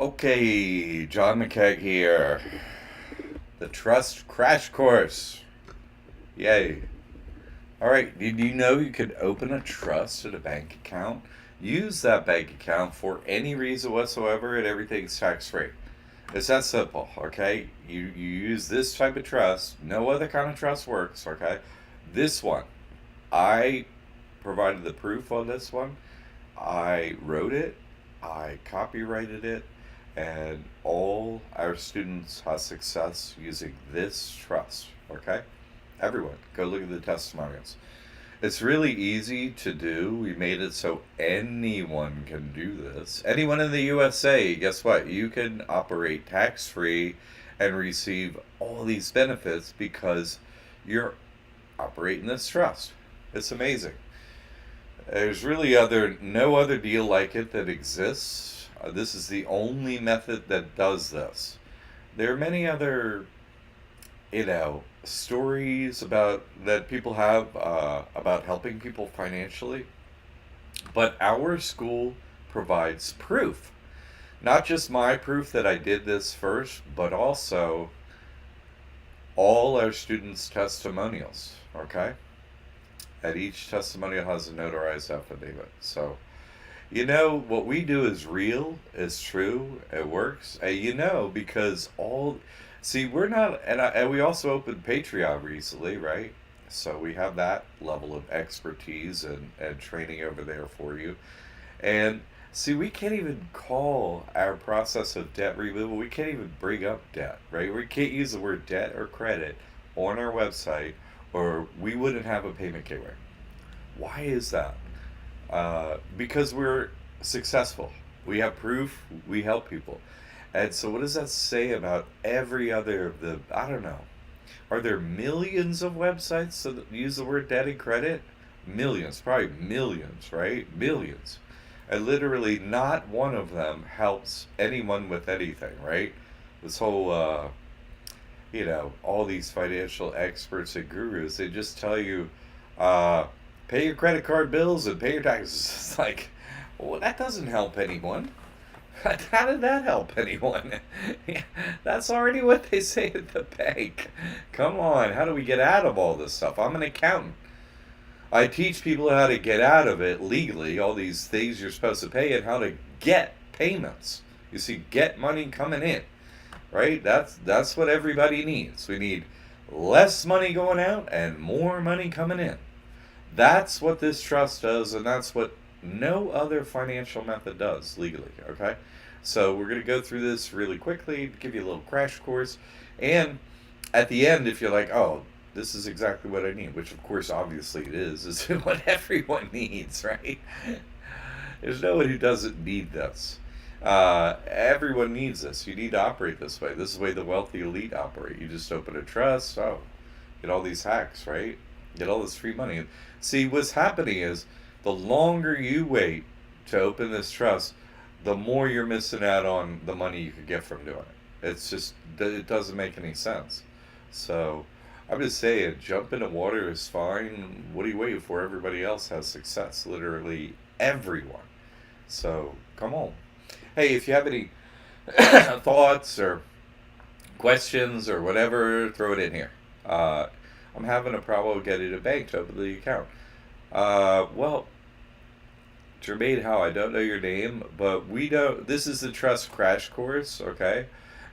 Okay, John McKeag here. The Trust Crash Course. Yay. Alright, did you know you could open a trust at a bank account? Use that bank account for any reason whatsoever and everything's tax free. It's that simple, okay? You use this type of trust. No other kind of trust works, okay? This one. I provided the proof on this one. I wrote it, I copyrighted it, and all our students have success using this trust. Okay? Everyone, go look at the testimonials. It's really easy to do. We made it so anyone can do this. Anyone in the USA, guess what? You can operate tax free and receive all these benefits because you're operating this trust. It's amazing. There's really no other deal like it that exists. This is the only method that does this. There are many other, stories about that people have about helping people financially, but our school provides proof. Not just my proof that I did this first, but also all our students' testimonials. Okay, and each testimonial has a notarized affidavit. So what we do is real, is true, it works. And because we're not, and we also opened Patreon recently, right? So we have that level of expertise and training over there for you. And see, we can't even call our process of debt removal, we can't even bring up debt, right? We can't use the word debt or credit on our website, or we wouldn't have a payment gateway. Why is that? Because we're successful. We have proof. We help people. And so, what does that say about every other of the? I don't know. Are there millions of websites that use the word debt and credit? Millions, probably millions, right? Millions. And literally, not one of them helps anyone with anything, right? This whole, all these financial experts and gurus, they just tell you, uh, pay your credit card bills and pay your taxes. It's like, well, that doesn't help anyone. How did that help anyone? Yeah, that's already what they say at the bank. Come on, how do we get out of all this stuff? I'm an accountant. I teach people how to get out of it legally, all these things you're supposed to pay, and how to get payments. You see, get money coming in, right? That's what everybody needs. We need less money going out and more money coming in. That's what this trust does, and that's what no other financial method does legally, okay? So we're going to go through this really quickly, give you a little crash course, and at the end, if you're like, oh, this is exactly what I need, which of course, obviously it is what everyone needs, right? There's no one who doesn't need this. Everyone needs this. You need to operate this way. This is the way the wealthy elite operate. You just open a trust, get all these hacks, right? Get all this free money. See, what's happening is the longer you wait to open this trust, the more you're missing out on the money you could get from doing it. It doesn't make any sense. So I'm just saying, jump in the water is fine. What are you waiting for? Everybody else has success. Literally everyone. So come on. Hey, if you have any thoughts or questions or whatever, throw it in here. I'm having a problem getting a bank to open the account. Well, Jermaine, how I don't know your name, but we don't. This is the Trust Crash Course, okay?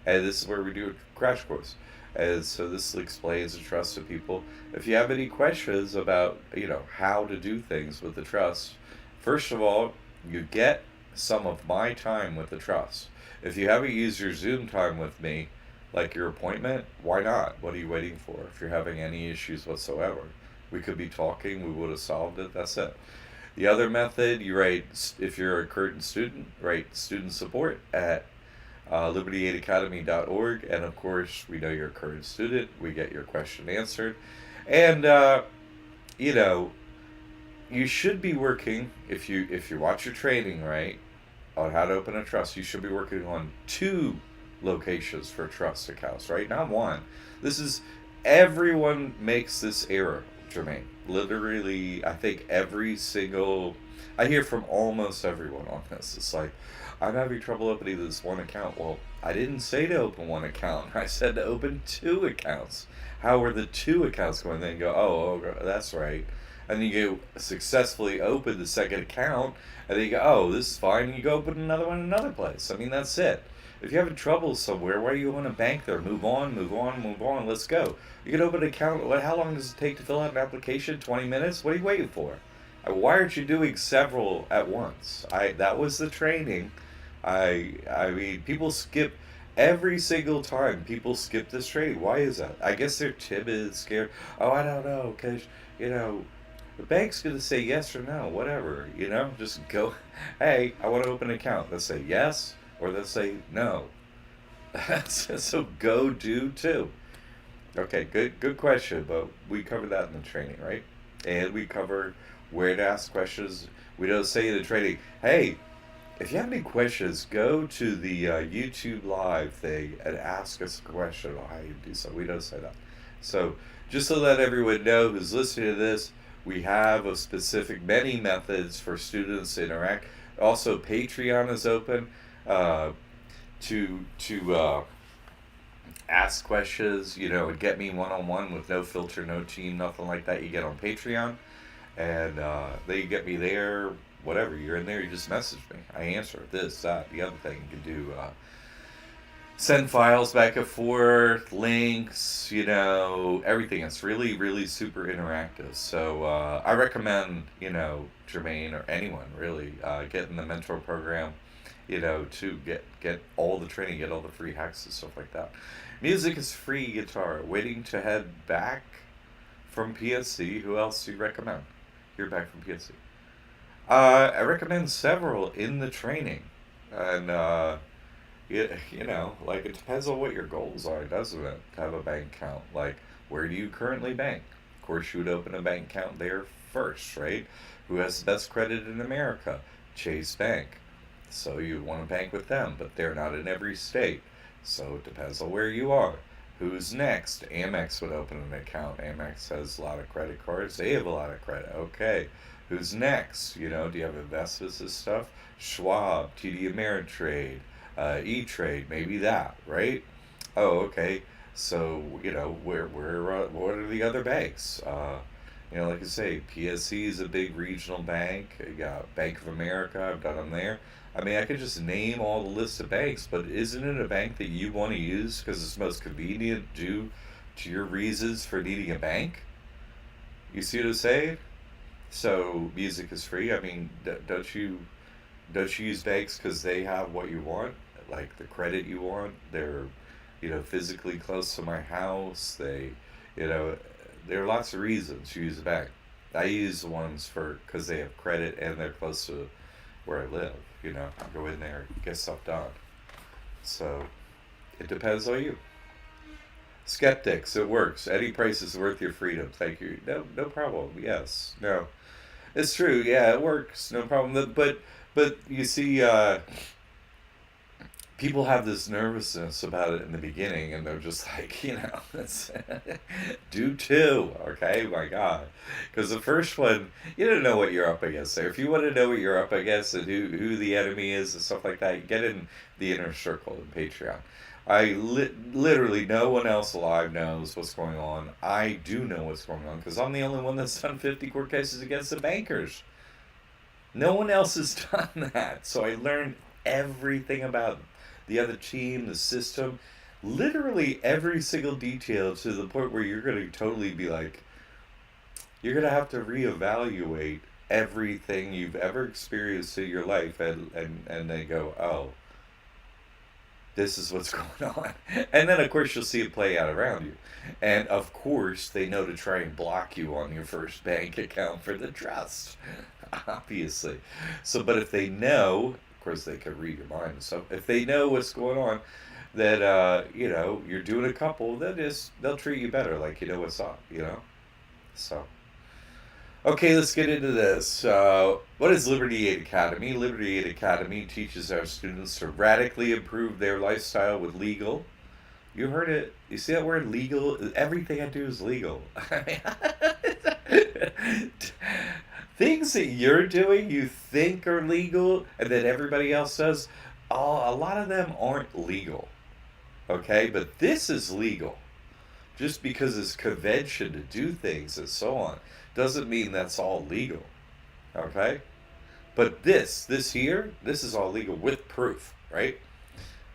And this is where we do a crash course. And so this explains the trust to people. If you have any questions about, how to do things with the trust, first of all, you get some of my time with the trust. If you haven't used your Zoom time with me, like your appointment, why not? What are you waiting for? If you're having any issues whatsoever, we could be talking, we would have solved it, that's it. The other method, you write, if you're a current student, write student support at liberty8academy.org. And of course, we know you're a current student, we get your question answered. And, you should be working, if you watch your training, right, on how to open a trust, you should be working on 2 locations for trust accounts, right? Not one. Everyone makes this error. Jermaine. Literally, I think every single. I hear from almost everyone on this. It's like, I'm having trouble opening this one account. Well, I didn't say to open one account. I said to open two accounts. How are the two accounts going? Then you go, oh, that's right. And then you go successfully open the second account, and then you go, oh, this is fine. And you go open another one in another place. I mean, that's it. If you're having trouble somewhere, why do you want to bank there? Move on, move on, move on. Let's go. You can open an account. How long does it take to fill out an application? 20 minutes? What are you waiting for? Why aren't you doing several at once? That was the training. I mean, people skip every single time. People skip this training. Why is that? I guess they're timid, scared. Oh, I don't know, cause you know the bank's gonna say yes or no, whatever. Just go. Hey, I want to open an account. Let's say yes, or let's say no. So go do too. Okay, good question. But we covered that in the training, right? And we covered where to ask questions. We don't say in the training, hey, if you have any questions, go to the YouTube live thing and ask us a question on how you do so. We don't say that. So just to let everyone know who's listening to this, we have a specific many methods for students to interact. Also, Patreon is open to ask questions, and get me one-on-one with no filter, no team, nothing like that. You get on Patreon, and they get me there. Whatever, you're in there, you just message me. I answer this, that, the other thing. You can do send files back and forth, links, everything. It's really, really super interactive. So I recommend, Jermaine or anyone really getting the mentor program, to get all the training, get all the free hacks and stuff like that. Music is free guitar. Waiting to head back from PNC. Who else do you recommend? You're back from PNC. I recommend several in the training, and like it depends on what your goals are, doesn't it? To have a bank account, like where do you currently bank? Of course, you would open a bank account there first, right? Who has the best credit in America? Chase Bank. So you want to bank with them, but they're not in every state, so it depends on where you are. Who's next? Amex would open an account. Amex has a lot of credit cards. They have a lot of credit. Okay. Who's next? Do you have investments and stuff? Schwab, TD Ameritrade, E-Trade, maybe that, right? Oh, okay. So, what are the other banks? Like I say, PSC is a big regional bank. You got Bank of America, I've done them there. I mean, I could just name all the list of banks, but isn't it a bank that you want to use because it's most convenient due to your reasons for needing a bank? You see what I'm saying? So music is free. I mean, don't you use banks because they have what you want, like the credit you want? They're, physically close to my house. You know, there are lots of reasons to use a bank. I use the ones because they have credit and they're close to where I live. I go in there, get stuff done. So it depends on you. Skeptics, it works. Any price is worth your freedom. Thank you. No, no problem. Yes, no. It's true. Yeah, it works. No problem. But you see, people have this nervousness about it in the beginning, and they're just like, that's do two. Okay, my God, because the first one, you don't know what you're up against there. If you want to know what you're up against and who the enemy is and stuff like that, you get in the inner circle in Patreon. Literally no one else alive knows what's going on. I do know what's going on because I'm the only one that's done 50 court cases against the bankers. No one else has done that. So I learned everything about the other team, the system, literally every single detail to the point where you're going to totally be like, you're going to have to reevaluate everything you've ever experienced in your life and then go, oh, this is what's going on. And then, of course, you'll see it play out around you. And, of course, they know to try and block you on your first bank account for the trust, obviously. So, but if they know, of course, they can read your mind and stuff. If they know what's going on, that, you're doing a couple, they'll treat you better, like, what's up, So, okay, let's get into this. What is Liberty Aid Academy? Liberty Aid Academy teaches our students to radically improve their lifestyle with legal. You heard it. You see that word, legal? Everything I do is legal. Things that you're doing you think are legal and that everybody else does, a lot of them aren't legal. Okay? But this is legal. Just because it's convention to do things and so on doesn't mean that's all legal. Okay? But this here, this is all legal with proof, right?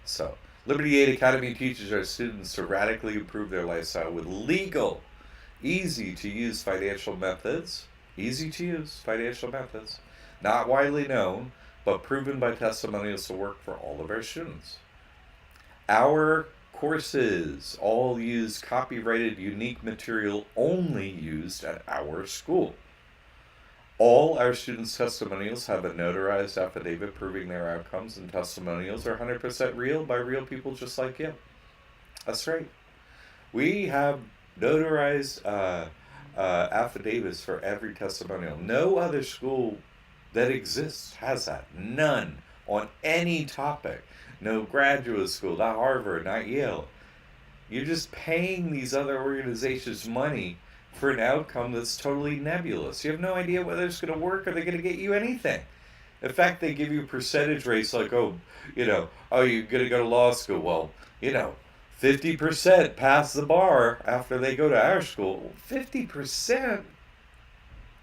So, Liberty Aid Academy teaches our students to radically improve their lifestyle with legal, easy to use financial methods. Easy to use financial methods. Not widely known, but proven by testimonials to work for all of our students. Our courses all use copyrighted, unique material only used at our school. All our students' testimonials have a notarized affidavit proving their outcomes, and testimonials are 100% real by real people just like you. That's right. We have notarized affidavits for every testimonial. No other school that exists has that. None on any topic. No graduate school, not Harvard, not Yale. You're just paying these other organizations money for an outcome that's totally nebulous. You have no idea whether it's going to work or they're going to get you anything. In fact, they give you percentage rates like, oh, you're going to go to law school. Well, 50% pass the bar after they go to our school. 50%?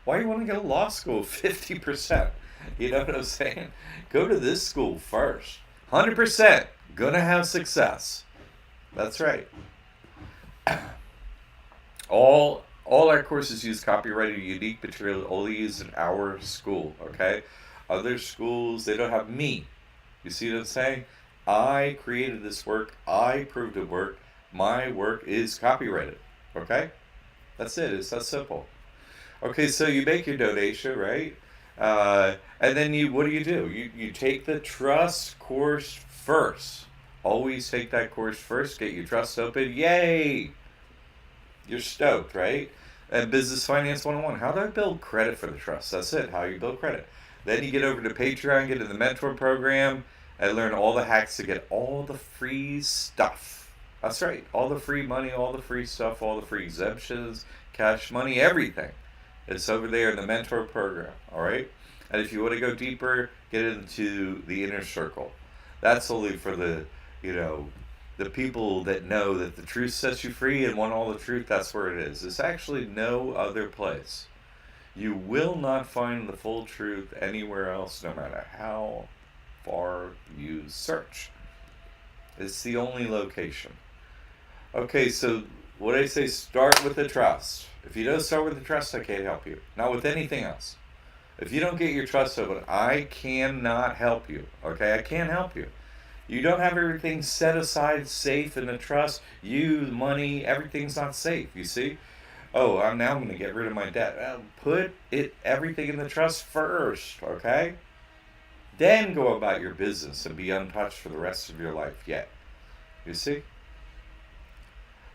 Why do you want to go to law school? 50%. You know what I'm saying? Go to this school first. 100% gonna have success. That's right. All our courses use copyrighted, unique material only used in our school. Okay, other schools they don't have me. You see what I'm saying? I created this work. I proved it worked. My work is copyrighted. Okay, that's it. It's that simple. Okay, so you make your donation, right? And then what do? You take the trust course first. Always take that course first. Get your trust open. Yay! You're stoked, right? And Business Finance 101. How do I build credit for the trust? That's it. How you build credit. Then you get over to Patreon, get in the mentor program, and learn all the hacks to get all the free stuff. That's right. All the free money, all the free stuff, all the free exemptions, cash money, everything. It's over there in the mentor program, all right? And if you want to go deeper, get into the inner circle. That's only for the people that know that the truth sets you free and want all the truth. That's where it is. It's actually no other place. You will not find the full truth anywhere else, no matter how far you search. It's the only location. Okay, so what I say, start with the trust. If you don't start with the trust, I can't help you. Not with anything else. If you don't get your trust open, I cannot help you. Okay, I can't help you. You don't have everything set aside, safe in the trust. You, money, everything's not safe. You see? Oh, I'm now going to get rid of my debt. Well, put everything in the trust first. Okay. Then go about your business and be untouched for the rest of your life. Yet, you see?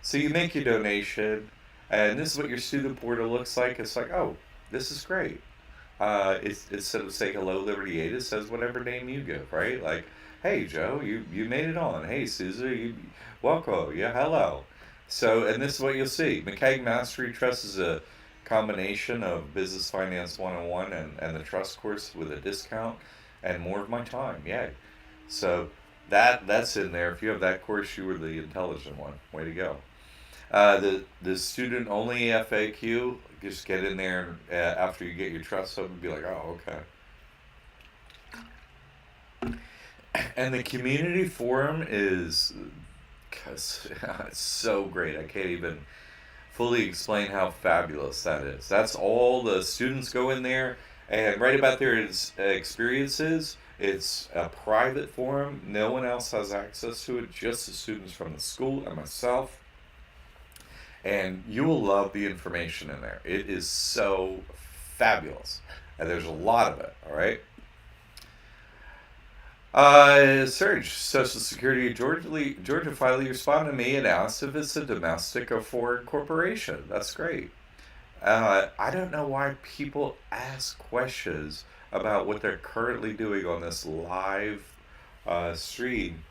So you make your donation. And this is what your student portal looks like. It's like, oh, this is great. Instead of saying hello, Liberty Aid, it says whatever name you give, right? Like, hey, Joe, you made it on. Hey, Susan, welcome. Yeah, hello. So, and this is what you'll see. McKeag Mastery Trust is a combination of Business Finance 101 and the Trust course with a discount and more of my time. Yay. So that's in there. If you have that course, you were the intelligent one. Way to go. The student only FAQ, just get in there after you get your trust up and be like, oh, okay. And the community forum is it's so great. I can't even fully explain how fabulous that is. That's all the students go in there and write about their experiences. It's a private forum. No one else has access to it, just the students from the school and myself. And you will love the information in there. It is so fabulous. And there's a lot of it, all right? Serge, Social Security of Georgia finally responded to me and asked if it's a domestic or foreign corporation. That's great. I don't know why people ask questions about what they're currently doing on this live stream.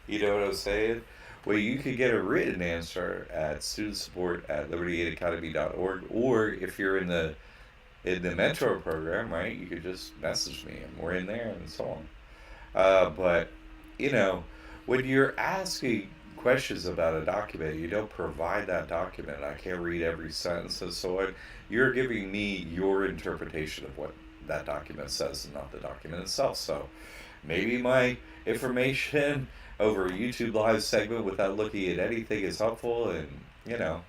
You know what I'm saying? Well, you could get a written answer at studentsupport@liberty8academy.org, or if you're in the mentor program, right, you could just message me and we're in there and so on. But, you know, when you're asking questions about a document, you don't provide that document. I can't read every sentence and so on. You're giving me your interpretation of what that document says and not the document itself. So maybe my information over a YouTube live segment without looking at anything is helpful, and, you know,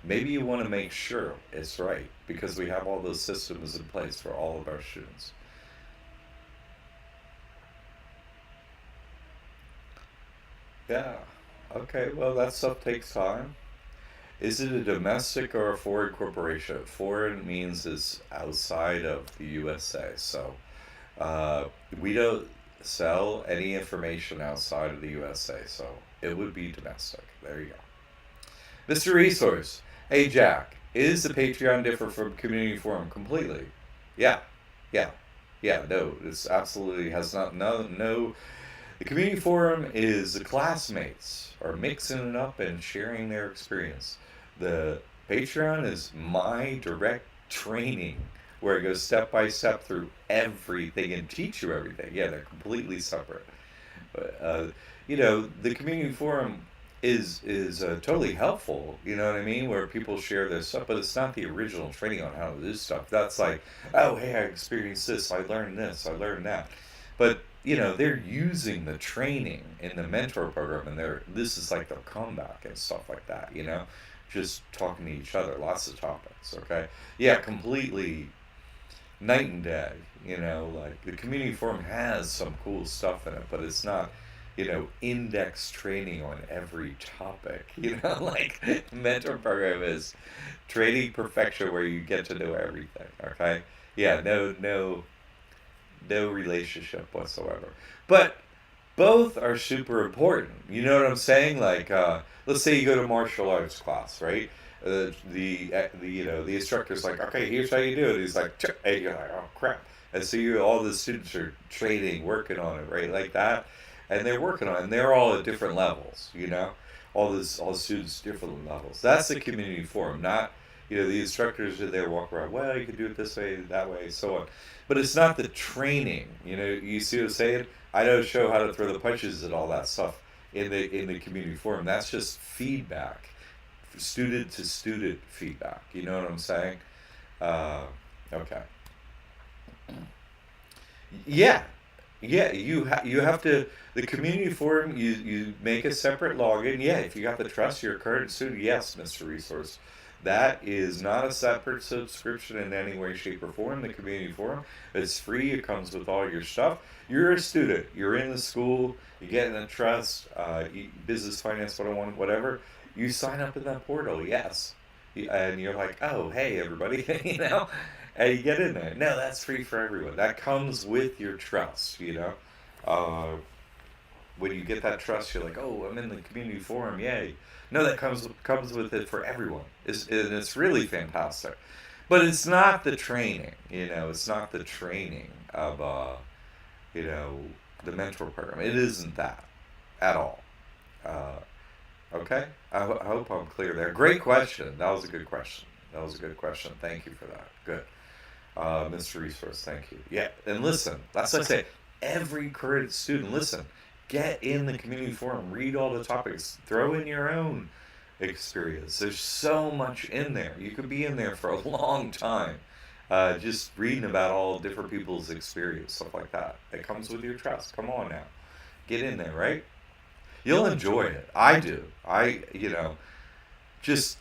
maybe you want to make sure it's right because we have all those systems in place for all of our students. Yeah. Okay, well, that stuff takes time. Is it a domestic or a foreign corporation? Foreign means it's outside of the USA. So uh, we don't sell any information outside of the USA. So it would be domestic. There you go. Mr. Resource. Hey, Jack. Is the Patreon different from Community Forum? Completely. Yeah. Yeah. Yeah. No, it's absolutely has not. No, no. The community forum is the classmates are mixing it up and sharing their experience. The Patreon is my direct training where I go step by step through everything and teach you everything. Yeah, they're completely separate. But you know, the community forum is totally helpful. You know what I mean? Where people share their stuff, but it's not the original training on how to do stuff. That's like, oh hey, I experienced this, I learned this, I learned that. But you know, they're using the training in the mentor program, and they're this is like their comeback and stuff like that. You know, just talking to each other, lots of topics. Okay, yeah, completely night and day. You know, like the community forum has some cool stuff in it, but it's not, you know, index training on every topic. You know, like mentor program is training perfection where you get to know everything. Okay, yeah, no relationship whatsoever. But both are super important. You know what I'm saying? Like, let's say you go to martial arts class, right? The you know the instructor's like, okay, here's how you do it. He's like, and you're like, oh crap. And so you all the students are training, working on it, right, like that, and they're working on it. And they're all at different levels, you know. All the students different levels. That's the community forum, not you know the instructors are there walk around. Well, you can do it this way, that way, so on. But it's not the training. You know, you see what I'm saying? I don't show how to throw the punches and all that stuff in the community forum. That's just feedback, student to student feedback. You know what I'm saying? Uh, okay. Yeah, yeah. You have to the community forum. You make a separate login. Yeah, if you got the trust, you're a current student. Yes, Mr. Resource. That is not a separate subscription in any way, shape, or form. The community forum, it's free. It comes with all your stuff. You're a student. You're in the school. You get in the trust, business, finance, 101, whatever. You sign up in that portal. Yes, and you're like, oh, hey, everybody, you know, and you get in there. No, that's free for everyone. That comes with your trust. You know, uh, when you get that trust, you're like, oh, I'm in the community forum, yay. No, that comes with it for everyone. And it's really fantastic. But it's not the training, you know. It's not the training of, you know, the mentor program. It isn't that at all. Uh, okay, I hope I'm clear there. Great question. That was a good question. That was a good question. Thank you for that. Good. Mr. Resource, thank you. Yeah, and listen, that's like I say, every current student, listen, get in the community forum, read all the topics, throw in your own experience. There's so much in there. You could be in there for a long time, just reading about all different people's experience, stuff like that. It comes with your trust. Come on now, get in there, right? You'll enjoy it. I do. You know, just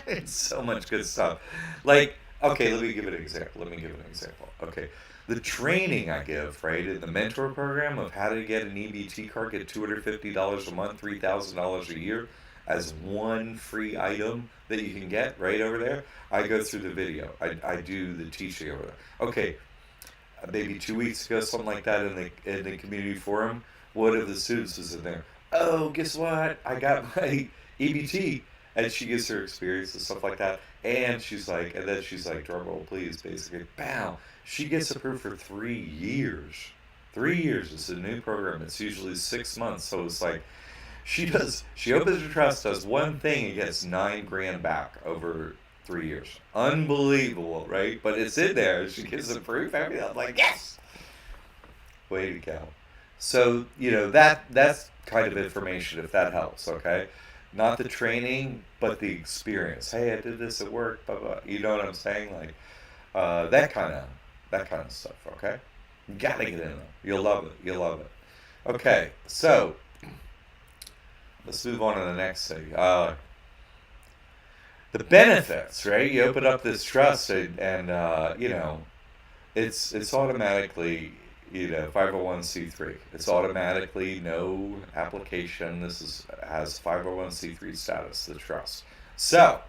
it's so much good stuff. Like, okay, let me give it an example. Let me give an example. Okay, the training I give, right, in the mentor program of how to get an EBT card, get $250 a month, $3,000 a year, as one free item that you can get right over there. I go through the video. I do the teaching over there. Okay, maybe 2 weeks ago, something like that in the community forum. One of the students was in there. Oh, guess what? I got my EBT, and she gives her experience and stuff like that. And then she's like, drum roll, please, basically, bam. She gets approved for 3 years. 3 years. It's a new program. It's usually 6 months, so it's like She opens a trust, does one thing, and gets 9 grand back over 3 years. Unbelievable, right? But it's in there. She gives the proof. Everything. I'm like, yes, way to go. So that's kind of information if that helps. Okay, not the training, but the experience. Hey, I did this at work. Blah blah. You know what I'm saying? Like that kind of stuff. Okay, you gotta get in there. You'll love it. You'll love it. Okay, so let's move on to the next thing. The benefits, right? You open up this trust, and it's automatically 501c3. It's automatically no application. Has 501c3 status. The trust. So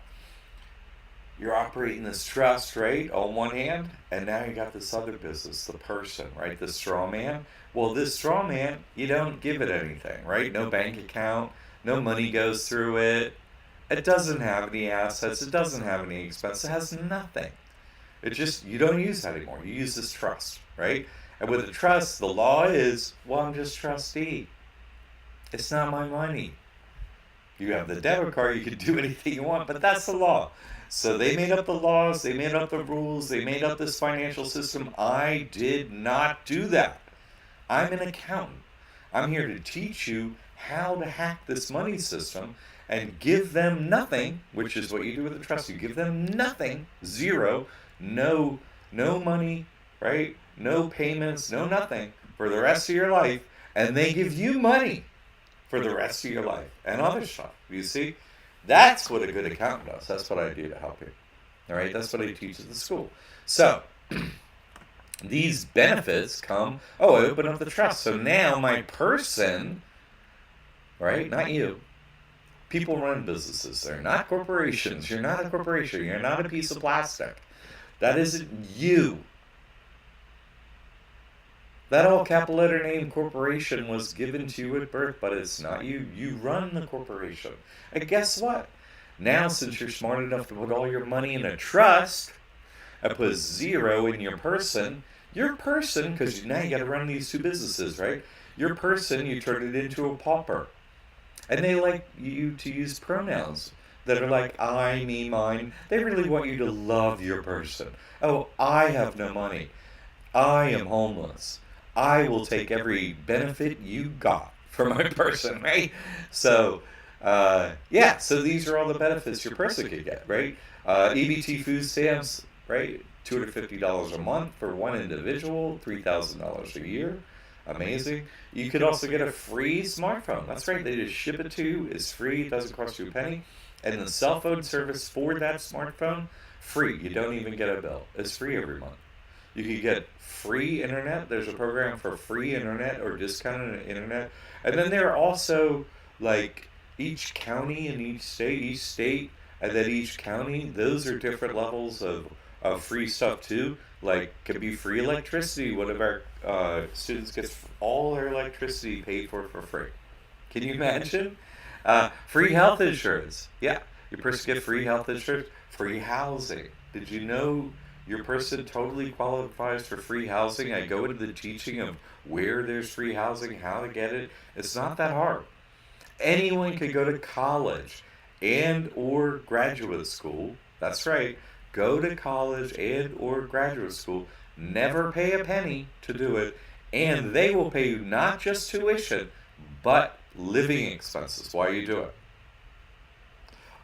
you're operating this trust, right, on one hand, and now you got this other business, the person, right, the straw man. Well, this straw man, you don't give it anything, right? No bank account, no money goes through it. It doesn't have any assets. It doesn't have any expense. It has nothing. It just, you don't use that anymore. You use this trust, right? And with the trust, the law is, well, I'm just trustee. It's not my money. You have the debit card, you can do anything you want, but that's the law. So they made up the laws, they made up the rules, they made up this financial system. I did not do that. I'm an accountant. I'm here to teach you how to hack this money system and give them nothing, which is what you do with the trust. You give them nothing, zero, no money, right? No payments, no nothing for the rest of your life, and they give you money for the rest of your life and other stuff. You see? That's what a good accountant does. That's what I do to help you. All right? That's what I teach at the school. So, these benefits come, I open up the trust. So now my person, right? Not you. People run businesses. They're not corporations. You're not a corporation. You're not a piece of plastic. That isn't you. That all capital letter name corporation was given to you at birth, but it's not you. You run the corporation. And guess what? Now, since you're smart enough to put all your money in a trust and put zero in your person, because now you got to run these two businesses, right? Your person, you turn it into a pauper. And they like you to use pronouns that are like I, me, mine. They really want you to love your person. Oh, I have no money. I am homeless. I will take every benefit you got for my person, right? So, so these are all the benefits your person could get, right? EBT food stamps, right? $250 a month for one individual, $3,000 a year. Amazing. You could also get a free smartphone. That's right. They just ship it to you. It's free. It doesn't cost you a penny. And the cell phone service for that smartphone, free. You don't even get a bill. It's free every month. You can get free internet. There's a program for free internet or discounted internet. And then there are also like each county in each state, and then each county, those are different levels of free stuff too. Like, could be free electricity. One of our students gets all their electricity paid for free. Can you imagine? Free health insurance. Yeah, your person get free health insurance. Free housing. Did you know your person totally qualifies for free housing? I go into the teaching of where there's free housing, how to get it. It's not that hard. Anyone could go to college and or graduate school. That's right. Go to college and or graduate school. Never pay a penny to do it. And they will pay you not just tuition, but living expenses while you do it.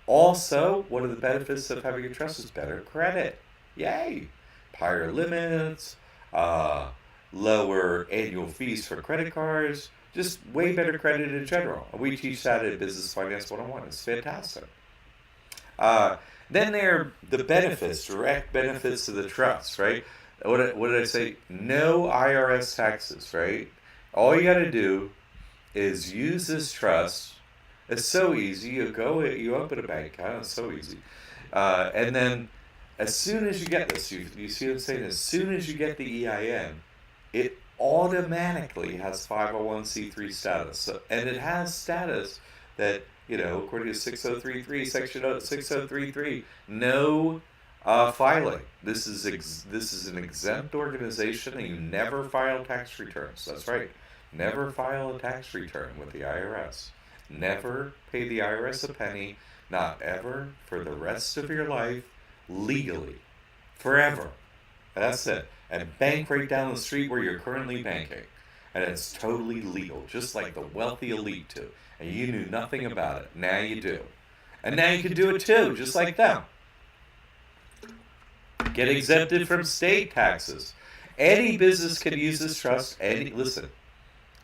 Also, one of the benefits of having a trust is better credit. Yay! Higher limits, lower annual fees for credit cards, just way better credit in general. We teach that at Business Finance 101. It's fantastic. Then there are the benefits, direct benefits of the trust, right? What did I say? No IRS taxes, right? All you got to do is use this trust. It's so easy. You open a bank account. It's so easy. And then as soon as you get this, you see what I'm saying? As soon as you get the EIN, it automatically has 501c3 status. So, and it has status that, according to 6033, section 6033, no filing. This is an exempt organization, and you never file tax returns. That's right. Never file a tax return with the IRS. Never pay the IRS a penny, not ever, for the rest of your life, legally. Forever. That's it. And bank right down the street where you're currently banking. And it's totally legal, just like the wealthy elite do. And you knew nothing about it. Now you do. And now you can do it too, just like them. Get exempted from state taxes. Any business can use this trust. Listen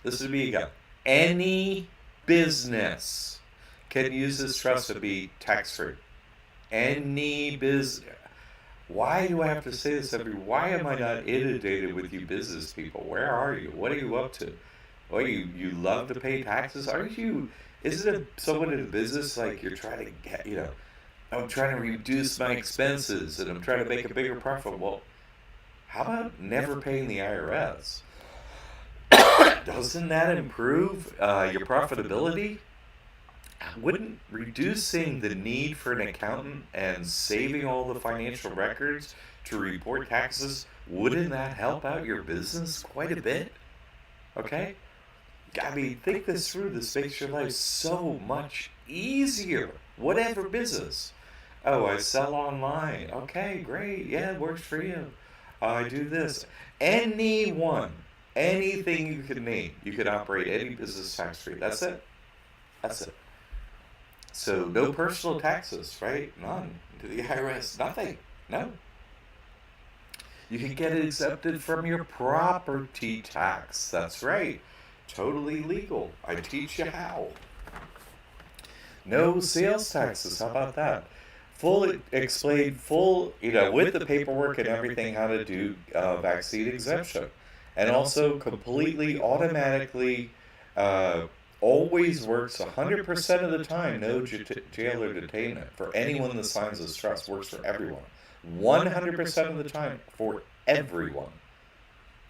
to me again. Any business can use this trust to be tax-free. Any business. Why do I have to say this why am I not inundated with you business people? Where are you? What are you up to? Well, you love to pay taxes? Aren't you? Isn't it someone in business like you're trying to get, I'm trying to reduce my expenses and I'm trying to make a bigger profit. Well, how about never paying the IRS? Doesn't that improve your profitability? Wouldn't reducing the need for an accountant and saving all the financial records to report taxes, wouldn't that help out your business quite a bit? Okay? I mean, think this through. This makes your life so much easier. Whatever business. Oh, I sell online. Okay, great. Yeah, it works for you. I do this. Anyone, anything you can name, you can operate any business tax free. That's it. That's it. So no personal taxes, right? None. To the IRS, nothing. No. You can get it exempted from your property tax. That's right. Totally legal. I teach you how. No sales taxes. How about that? Explain with the paperwork and everything, how to do vaccine exemption. And also completely automatically always works 100% of the time, no jail or detainment for anyone that signs this trust. Works for everyone. 100% of the time for everyone.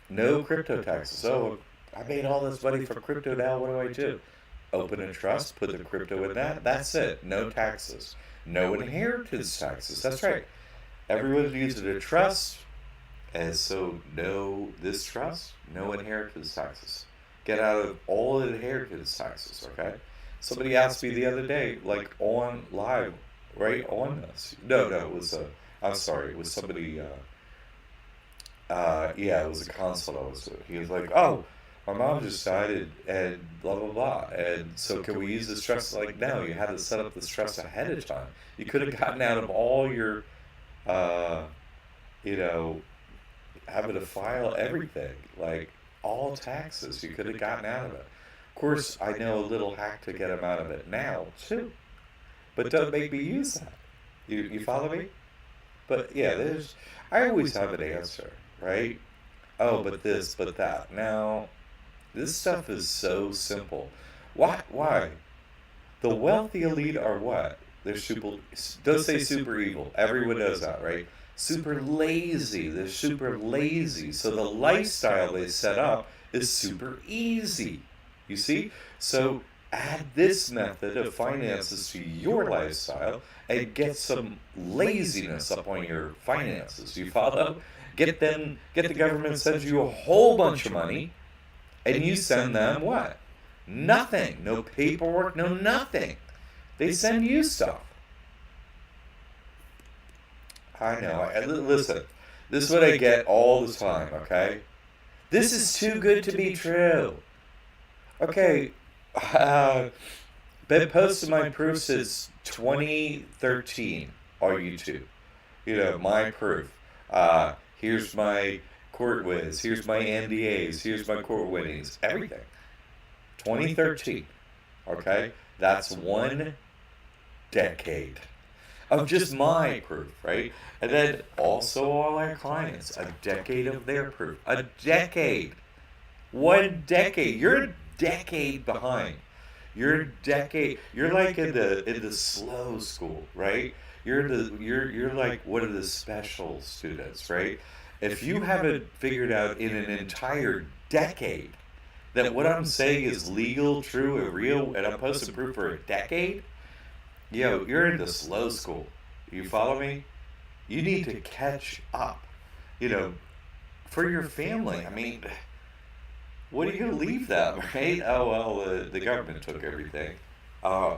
No crypto taxes. Oh, I made all this money from crypto, now what do I do? Open a trust, put the crypto in that, that's it. No taxes. No inheritance taxes. That's right. Everyone uses a trust, and so this trust, no inheritance taxes. Get out of all inheritance taxes, okay? Somebody asked me the other day, like on live, right on this. No, it was I'm sorry, it was somebody, it was a consulate I was with. He was like, oh, my mom just died and blah, blah, blah. And so can we use this trust? Like, no, you had to set up this trust ahead of time. You could have gotten out of all your, having to file everything, like all taxes. You could have gotten out of it. Of course, I know a little hack to get them out of it now, too. But don't make me use that. You follow me? But yeah, I always have an answer, right? Oh, but this, but that. Now, this stuff is so simple. Why? The wealthy elite are what? They're don't say super evil. Everyone knows that, right? Super lazy. They're super lazy. So the lifestyle they set up is super easy. You see? So add this method of finances to your lifestyle and get some laziness up on your finances. You follow? Get the government sends you a whole bunch of money, and you send them what? Nothing. No paperwork, no nothing. They send you stuff. I know. Listen, this is what I get all the time, okay? This is too good to be true. Okay, been posting my proofs since 2013 on YouTube. My proof. Here's my court wins. Here's my NDAs. Here's my court winnings. Everything. 2013. Okay? That's 1 decade of just my proof, right? And then also all our clients, a decade of their proof. A decade. 1 decade. You're a decade behind. You're like in the slow school, right? You're like one of the special students, right? If you haven't figured out in an entire decade that what I'm saying is legal, true, and real, and I'm posting proof for a decade, you're in the slow school. You follow me? You need to catch up. For your family. I mean, what are you going to leave them, right? Oh, well, the government took everything. Uh,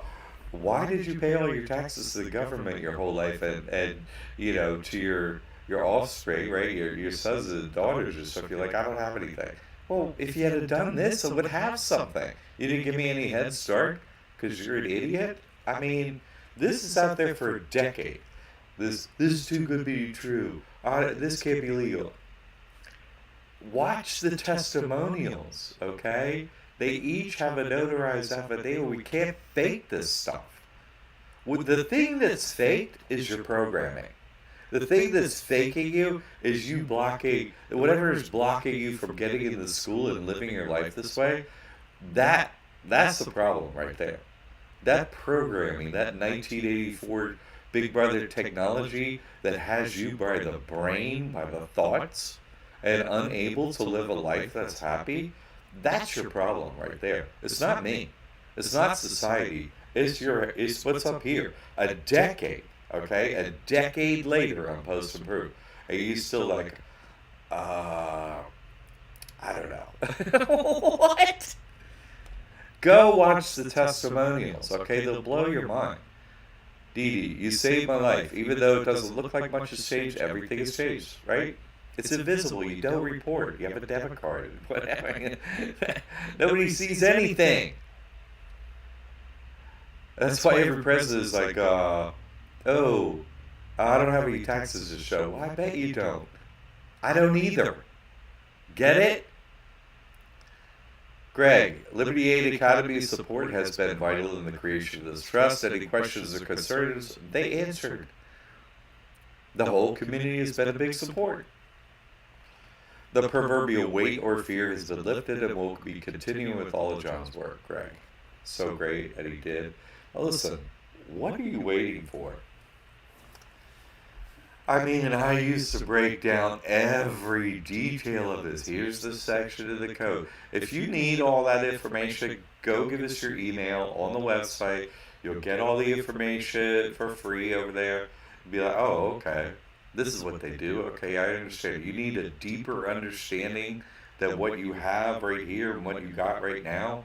why did you pay all your taxes to the government your whole life and to your offspring, right? Your sons and daughters and stuff. You're like, I don't have anything. Well, if you had done this, I would have something. You didn't give me any head start because you're an idiot. I mean, this is out there for a decade. This is too good to be true. This can't be legal. Watch the testimonials, okay? They each have a notarized affidavit. We can't fake this stuff. The thing that's faked is your programming. The thing that's faking you is you blocking whatever is blocking you from getting into school and living your life this way. That's the problem right there. That programming, that 1984 Big Brother technology that has you by the brain, by the thoughts, and unable to live a life that's happy, that's your problem right there. It's not me. It's not society. It's what's up here. A decade, okay? A decade later on Post and Proof. And you still like, uh, I don't know. What? Go watch the testimonials, okay? They'll blow your mind. Dee Dee, you saved my life. Even though it doesn't look like much has changed, everything has changed, right? It's invisible. You don't report. You have a debit card. Whatever. Nobody sees anything. That's why every president is like, oh, I don't have any taxes to show. Well, I bet you don't. I don't either. Get it? Greg, Liberty Aid Academy support has been vital in the creation of this trust. Any questions or concerns, they answered. The whole community has been a big support. The proverbial weight or fear has been lifted and will be continuing with all of John's work, Greg. So great that he did. Well, listen, what are you waiting for? I mean, and I used to break down every detail of this. Here's the section of the code. If you need all that information, go give us your email on the website. You'll get all the information for free over there. Be like, oh, okay. This is what they do. Okay, I understand. You need a deeper understanding than what you have right here and what you got right now.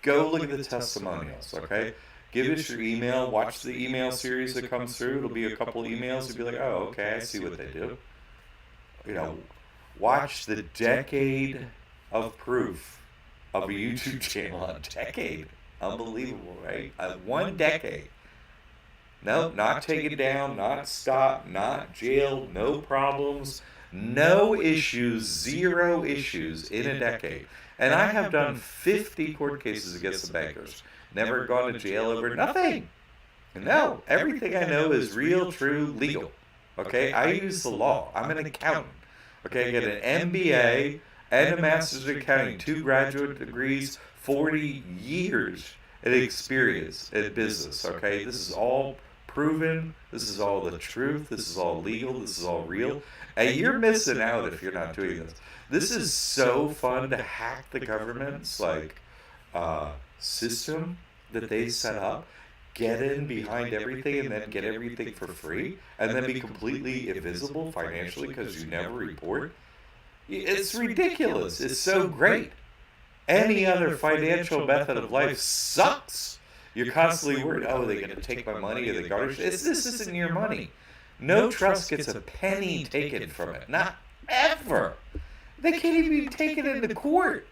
Go look at the testimonials, okay? Give us your email. Watch the email series that comes through. It'll be a couple emails. You'll be like, oh, okay, I see what they do. Watch the decade of proof of a YouTube channel. A decade. Unbelievable, right? 1 decade. No, not taken down, not stopped, not jailed, no problems, no issues, 0 issues in a decade. And I have done 50 court cases against the bankers. Never gone to jail over nothing. No, everything I know is real, true, legal. Okay, I use the law. I'm an accountant. Okay, I get an MBA and a master's in accounting, 2 graduate degrees, 40 years of experience in business. Okay, this is all proven. This is all the truth. This is all legal. This is all real. And you're missing out if you're not doing this. This is so fun to hack the government's system that they set up, get in behind everything and then get everything for free, and then be completely invisible financially because you never report. It's ridiculous. It's so great. Any other financial method of life sucks. You're constantly worried, oh, they're going to take my money or the garbage. This isn't your money. No trust gets a penny taken from it. Not ever. They can't even be taken into court.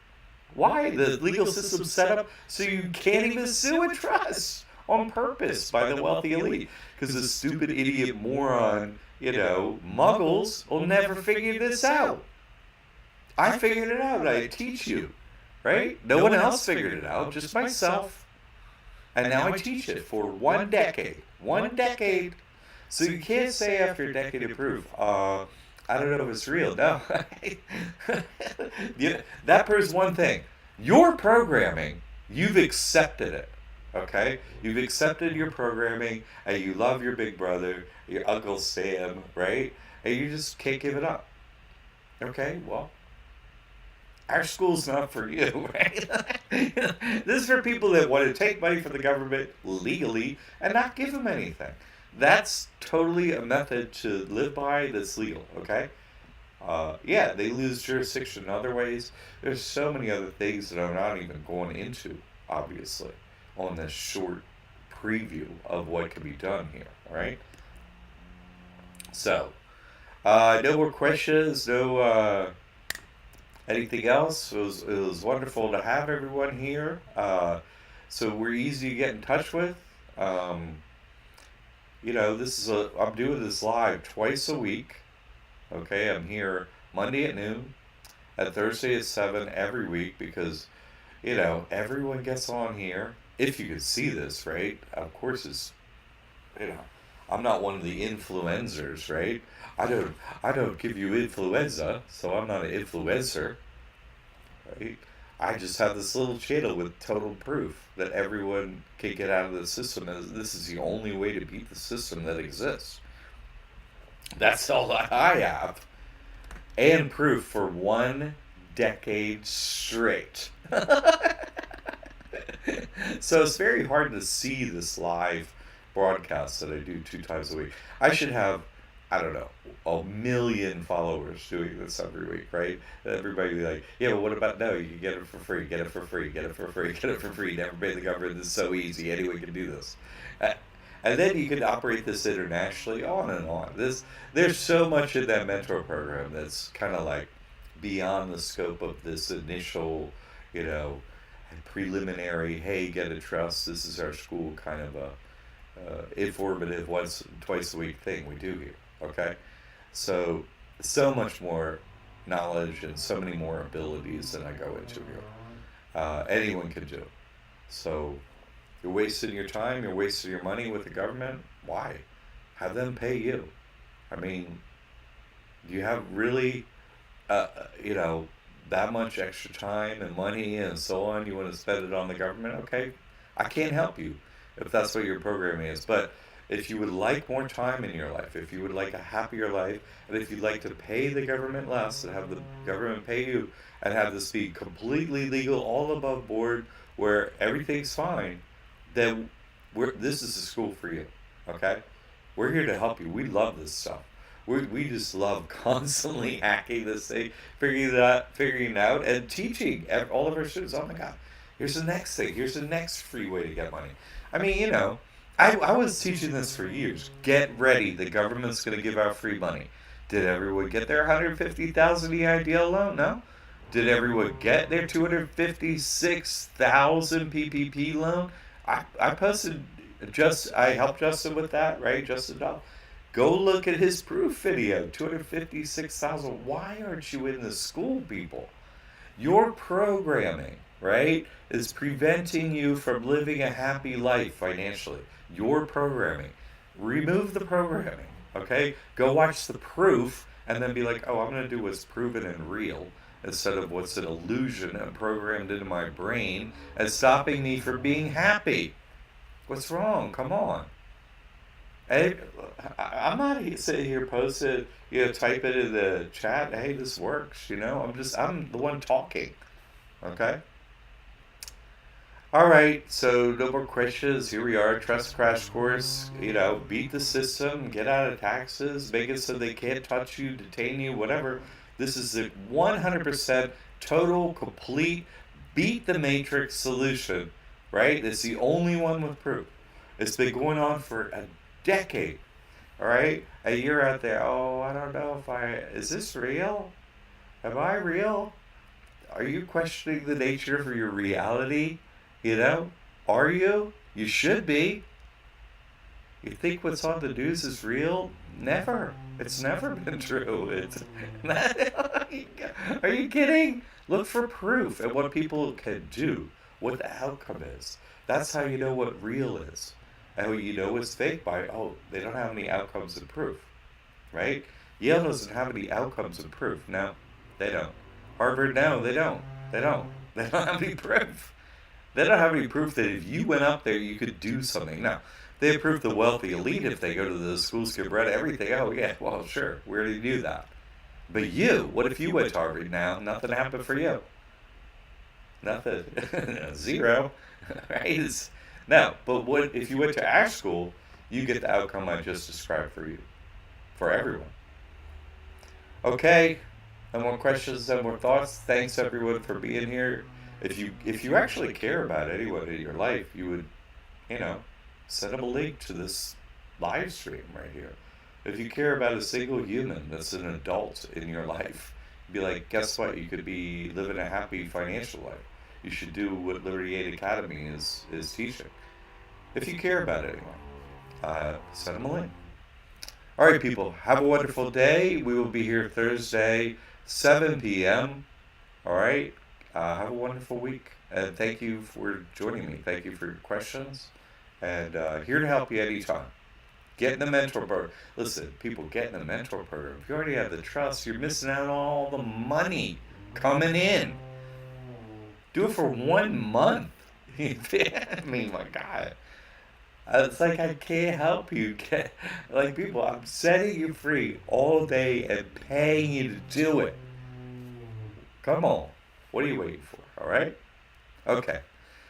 Why? The legal system's set up so you can't even sue a trust on purpose by the wealthy elite. Because the stupid idiot moron, muggles will never figure this out. I figured it out. I teach you. Right? No one else figured it out, just myself. And now I teach it for 1 decade. 1 decade. So you can't say after a decade of proof, I don't know if it's real. No. That proves one thing. Your programming, you've accepted it. Okay? You've accepted your programming and you love your big brother, your Uncle Sam, right? And you just can't give it up. Okay? Well, our school's not for you, right? This is for people that want to take money from the government legally and not give them anything. That's totally a method to live by that's legal, okay? Yeah, they lose jurisdiction in other ways. There's so many other things that I'm not even going into, obviously, on this short preview of what can be done here, all right? So, no more questions, no anything else. It was wonderful to have everyone here. So we're easy to get in touch with. Um, I'm doing this live twice a week. Okay, I'm here Monday at noon, at Thursday at 7 every week because, everyone gets on here. If you can see this, right? Of course, you know, I'm not one of the influencers, right? I don't give you influenza, so I'm not an influencer, right? I just have this little channel with total proof that everyone can get out of the system, and this is the only way to beat the system that exists. That's all I have, and proof for 1 decade straight. So it's very hard to see this live broadcast that I do 2 times a week. I should have, I don't know, 1 million followers doing this every week, right? And everybody be like, yeah, but what about no? You can get it for free, get it for free, get it for free, get it for free. Never pay the government. This is so easy. Anyone can do this. Uh, And then you can operate this internationally, on and on. There's so much in that mentor program that's kind of like beyond the scope of this initial, you know, preliminary. Hey, get a trust. This is our school kind of a informative twice a week thing we do here. Okay, so much more knowledge and so many more abilities than I go into here. Anyone can do. So you're wasting your time, you're wasting your money with the government. Why? Have them pay you. I mean, you have really, uh, uh, you know, that much extra time and money and so on. You want to spend it on the government? Okay, I can't help you if that's what your programming is. But if you would like more time in your life, if you would like a happier life, and if you'd like to pay the government less and have the government pay you and have this be completely legal, all above board, where everything's fine, then this is a school for you. Okay? We're here to help you. We love this stuff. We just love constantly hacking this thing, figuring it out, and teaching all of our students. Oh my God, here's the next thing. Here's the next free way to get money. I mean, I was teaching this for years. Get ready. The government's going to give out free money. Did everyone get their 150,000 EIDL loan? No. Did everyone get their 256,000 PPP loan? I posted I helped Justin with that, right? Justin Doll. Go look at his proof video. 256,000. Why aren't you in the school, people? Your programming, right, is preventing you from living a happy life financially. Your programming. Remove the programming, okay? Go watch the proof and then be like, oh, I'm going to do what's proven and real instead of what's an illusion and programmed into my brain and stopping me from being happy. What's wrong? Come on. Hey, I'm not sitting here posted, type it in the chat. Hey, this works. I'm the one talking. Okay. All right. So no more questions. Here we are. Trust crash course. Beat the system. Get out of taxes. Make it so they can't touch you, detain you, whatever. This is a 100% total, complete, beat the matrix solution. Right? It's the only one with proof. It's been going on for a decade. All right, and you're out there. Oh, I don't know if is this real? Am I real? Are you questioning the nature of your reality? Are you? You should be. You think what's on the news is real? Never. It's never been true. It's Are you kidding? Look for proof and what people can do, what the outcome is. That's how you know what real is. And you know it's fake by, oh, they don't have any outcomes and proof, right? Yale doesn't have any outcomes and proof. No, they don't. Harvard, no, they don't. They don't. They don't have any proof. They don't have any proof that if you went up there, you could do something. Now, they approve the wealthy elite if they go to the schools, get bread, everything. Oh, yeah, well, sure, we already knew that. But what if you went to Harvard now? Nothing happened for you. Nothing. Zero. Right? No, but what if you went to our school, you get the outcome I just described for you, for everyone. Okay, no more questions, no more thoughts. Thanks everyone for being here. If you actually care about anyone in your life, you would, you know, send them a link to this live stream right here. If you care about a single human that's an adult in your life, be like, guess what? You could be living a happy financial life. You should do what Liberty Aid Academy is teaching. If you care about anyone, send them a link. All right, people, have a wonderful day. We will be here Thursday, 7 p.m. All right. Have a wonderful week. And thank you for joining me. Thank you for your questions. And here to help you anytime. Get in the mentor program. Listen, people, get in the mentor program. If you already have the trust, you're missing out on all the money coming in. Do it for 1 month. I mean, my God. It's like I can't help you. Like, people, I'm setting you free all day and paying you to do it. Come on. What are you waiting for? All right? Okay.